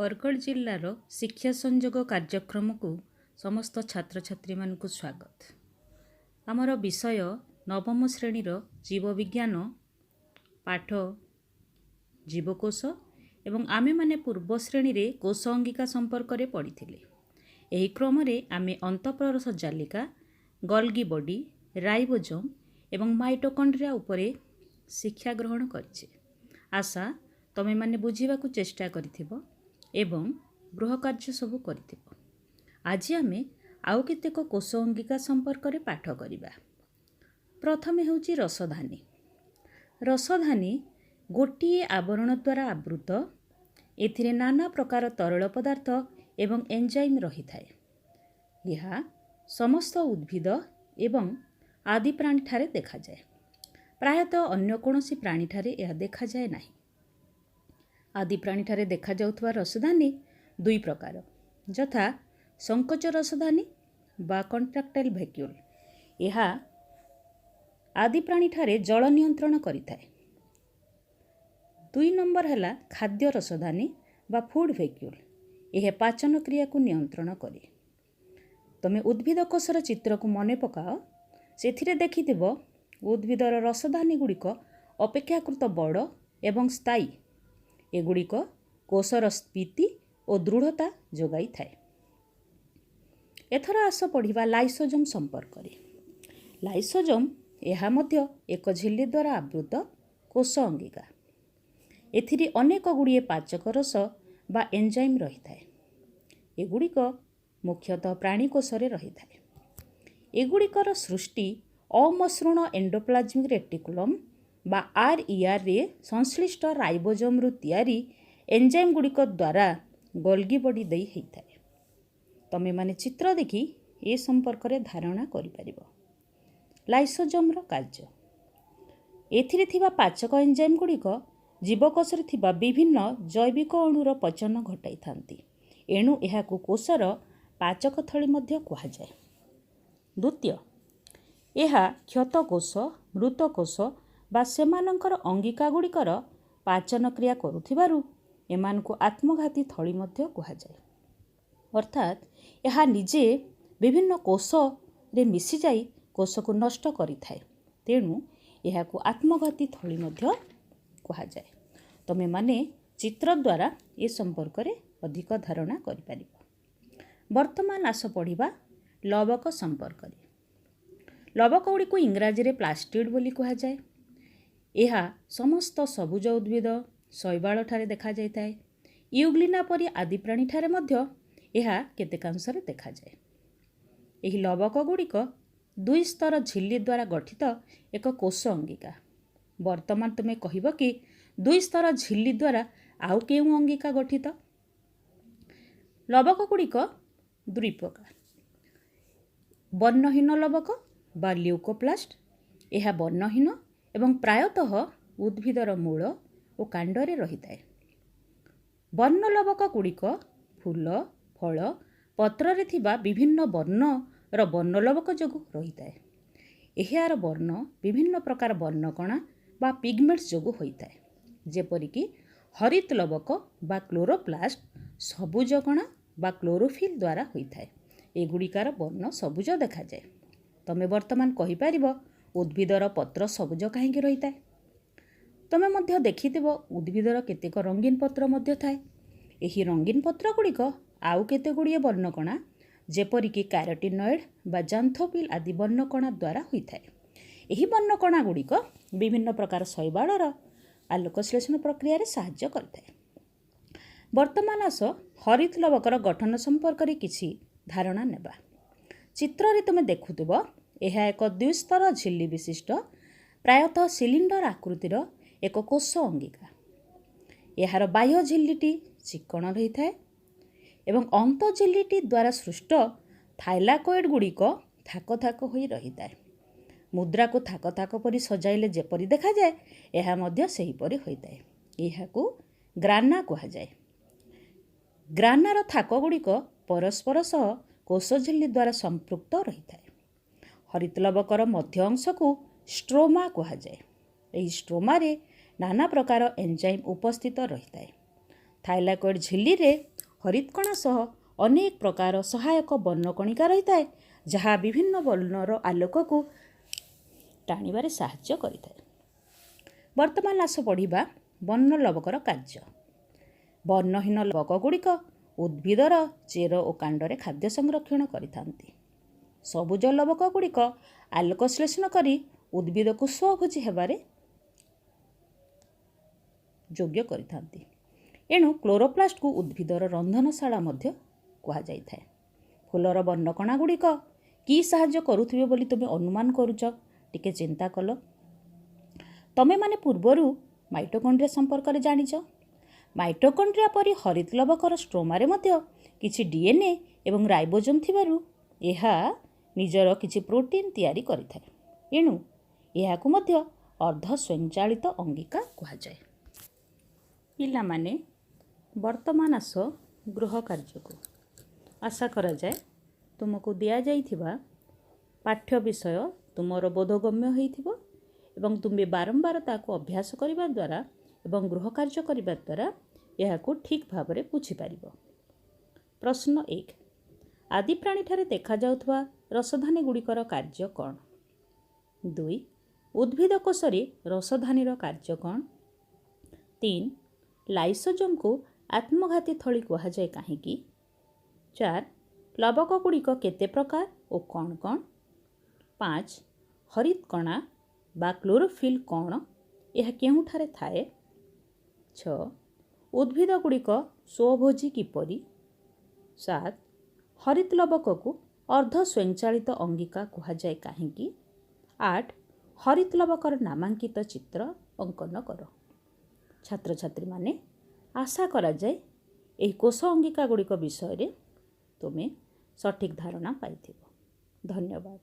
बरगढ़ जिल्लार शिक्षा संजोग कार्यक्रम को समस्त छात्र छात्री मानक स्वागत। आमर विषय नवम श्रेणीर जीवविज्ञान पाठ जीवकोश एवं आमे माने पूर्व श्रेणी रे कोश अंगिका संपर्क रे पढ़िथिले। एही क्रम रे आमे अंतःप्ररस जालिका गोल्गी बॉडी राइबोसोम एवं माइटोकॉन्ड्रिया उपरे शिक्षा ग्रहण करिछे। आशा तमे माने बुझीबाकू चेष्टा करिथिबो एवं गृह कार्य सबू करिथिबो। आज आमे आउ केतेक कोश अंगिका संपर्क रे पाठ करिबा। प्रथमे हेउची रसधानी। रसधानी गोटिए आवरण द्वारा आवृत। एथिरे नाना प्रकार तरल पदार्थ एवं एंजाइम रही थाए। यह समस्त उद्भिद एवं आदि प्राणी ठारे देखा जाए। प्रायतः अन्य कोनोसी प्राणी ठारे यह देखा जाए नहीं। आदि प्राणी ठारे देखा जाउथवा रसधानी दुई प्रकार, यथा संकोच रसधानी बा कॉन्ट्रैक्टाइल वैक्यूल। यह आदि प्राणी ठारे जल नियंत्रण करिथाए। दुई नंबर हैला खाद्य रसधानी बा फूड वैक्यूल। यह पाचन क्रिया को नियंत्रण करे। तमे उद्भिद कोशर चित्र को मने पकाओ। सेथिरे देखिथिबो उद्भिदर रसधानी गुड़िक अपेक्षाकृत बड़ एवं स्थायी। एगुड़िक कोशर स्फीति और दृढ़ता जोगाई थाए। एथर आस पढ़िबा लाइसोजोम संपर्क रे। लाइसोजोम यह मध्य एक झिल्ली द्वारा आवृत कोश अंगिका। एथिरे अनेक गुड़िए पाचक रस बा एंजाइम रही थाए। एगुड़िक मुख्यतः प्राणी कोशरे रही थाए। एगुड़िकर सृष्टि अमसृण एंडोप्लाज्मिक रेटिकुलम बा आरईआर रे संश्लिष्ट राइबोसोम रु तैयारी एंजाइम गुड़िक द्वारा गोल्गी बॉडी देई हेइथाए। तमे माने चित्र देखि ए संपर्क रे धारणा करि परिबो। लाइसोजोम रो कार्य। एथिरे थिबा पाचक एंजाइम गुड़िक जीवकोश रे थिबा विभिन्न जैविक अणुर पचन घटाई थांती। एणु एहाकू कोशर पाचक थली मध्य कुहा जाए। द्वितीय, एहा क्षतकोश मृतकोश बा सेमानंकर अंगिका गुड़िकर पाचन क्रिया करुथिबारु एमानकु आत्मघाती थली मध्य कुहा जाए। अर्थात एहा निजे विभिन्न कोश रे मिसी जाई कोश को नष्ट करिथाए। तेणु एहाकु आत्मघाती थली मध्य कुहा जाए। तमे माने चित्र द्वारा ए संपर्क रे अधिक धारणा करि परिबो। वर्तमान आस पढ़िबा लवक संपर्क रे। लवक गुड़िक इंग्राजी रे प्लास्टिड बोली कुहा जाए। यह समस्त सबुज उद्भिद शैवाल ठारे देखा जाए। यूग्लिना परी आदि प्राणी ठारे मध्य यह केतेकांशरे देखा जाए। एही लवक गुड़िक दुई स्तर झिल्ली द्वारा गठित एक कोश अंगिका। वर्तमान तुमे कहिबो कि दुई स्तर झिल्ली द्वारा आउ केउ अंगिका गठित? लवक गुड़िक दुई प्रकार। वर्णहीन लवक बा ल्यूकोप्लास्ट। यह वर्णहीन एवं प्रायतः उद्भिदर मूल और कांडरे रही थाए। वर्णलवक गुड़िक फूल फल पत्र रे थिबा विभिन्न वर्णर वर्णलवक जोगु रही थाए। एहार वर्ण विभिन्न प्रकार वर्णकणा बा पिगमेंट्स जोगु होई थाए। जेपरिक हरित लवक बा क्लोरोप्लास्ट सबुज कणा बा क्लोरोफिल द्वारा होई थाए। एगुड़िकार वर्ण सबुज देखा जाए। तमे वर्तमान कहि परिबो उद्भिदर पत्र सबुज काहेकि रही थाए? तमे मध्य देखिथिबो उद्भिदर केतेक रंगीन पत्र मध्य थाए। एही रंगीन पत्र गुड़िक आउ केते गुड़िए वर्णकणा जेपरिक कैरोटिनॉइड बा जांथोफिल आदि वर्णकणा द्वारा होई थाए। एही वर्णकणा गुड़िक विभिन्न प्रकार शैवालर आलोकश्लेषण प्रक्रिया रे सहाय्य करथाए। वर्तमान आस हरित लवकर गठन संपर्क रे किछि धारणा नेबा। चित्र रे तुमे देखुथिबो यह एक द्विस्तर झिल्ली विशिष्ट प्रायतः सिलिंडर आकृतिर एक कोश अंगिका। यार बाह्य झिल्लीटी चिकण रही थाए एवं अंत झिल्लीटी द्वारा सृष्ट थाइलाकोइड गुड़िक थाक थाक होई रही थाए। मुद्रा को थाक थाक परी सजाइले जेपरी देखा जाए यह मध्य सही परी होई थाए। यहाकू ग्राना कुहा जाए। ग्रानार थाक गुड़िक परस्पर सह कोश झिल्ली द्वारा संपृक्त रही थाए। हरित लवकर मध्य अंश को स्ट्रोमा कुहा जाए। एही स्ट्रोमा रे नाना प्रकार एंजाइम उपस्थित रही थाए। थाइलाकोइड झिल्ली रे हरितकणा सह अनेक प्रकार सहायक वर्णकणिका रही है जहाँ विभिन्न वर्णर आलोक को टाणिबारे साहाय्य करिଥାଏ। वर्तमान आस पढ़िबा वर्ण लवकर कार्य। वर्णहीन लवक गुड़िक उद्भिदर चेर और कांडरे खाद्य संरक्षण करिथांती। सबुज लवक गुड़िक आलोक श्लेषण करी उद्भिद को स्वभोजी हेबारे योग्य करिथांती। एणु क्लोरोप्लास्ट को उद्भिदर रंधनशाला मध्य कहा जाइଥାଏ। फूलर वर्णकणा गुड़िक कि साहाय्य करुथिबे बोली तुमे अनुमान करूच टिके चिंता कल। तमे माने पूर्वरु माइटोकॉन्ड्रिया संपर्क रे जानिच। माइटोकॉन्ड्रिया परि हरित लवकर स्ट्रोमारे मध्य किछि डीएनए एवं राइबोसोम थिबारु एहा निजर किछि प्रोटीन तयारी करिଥାଏ। एणु एहाकु मध्य अर्ध स्वयंचालित अंगिका कहा जाए। पिला माने वर्तमान आस गृह कार्य को आशा करा जाए तुमको दिया जाइथिबा पाठ्य विषय तुमर बोधगम्य होइथिबो एवं तुम्बे बारंबार ताको अभ्यास करिबा द्वारा एवं गृह कार्य करिबा द्वारा एहाकु ठीक भाबरे बुझी पारिबो। प्रश्न 1 आदि प्राणी ठारे देखा जाउथबा रसधानी गुड़िकर कार्य कौन? 2 उद्भिद कोशरे रसधानीर कार्य कौन? 3 लाइसोजोम को आत्मघाती थली कहा जाए काहेकि? 4 लवक गुड़िक केते प्रकार और कौन कौन? 5 हरितकणा बा क्लोरोफिल कौन यह केउठारे थाए? 6 उद्भिद गुड़िक स्वभोजी किपरि? 7 हरित लवक को अर्ध स्वयंचालित अंगिका कहा जाए काहेकि? 8 हरित लवकर नामांकित चित्र अंकन कर। छात्र छात्री माने आशा करा जाए एही कोश अंगिका गुड़िक विषय रे तुमे सठिक धारणा पाइथिबो। धन्यवाद।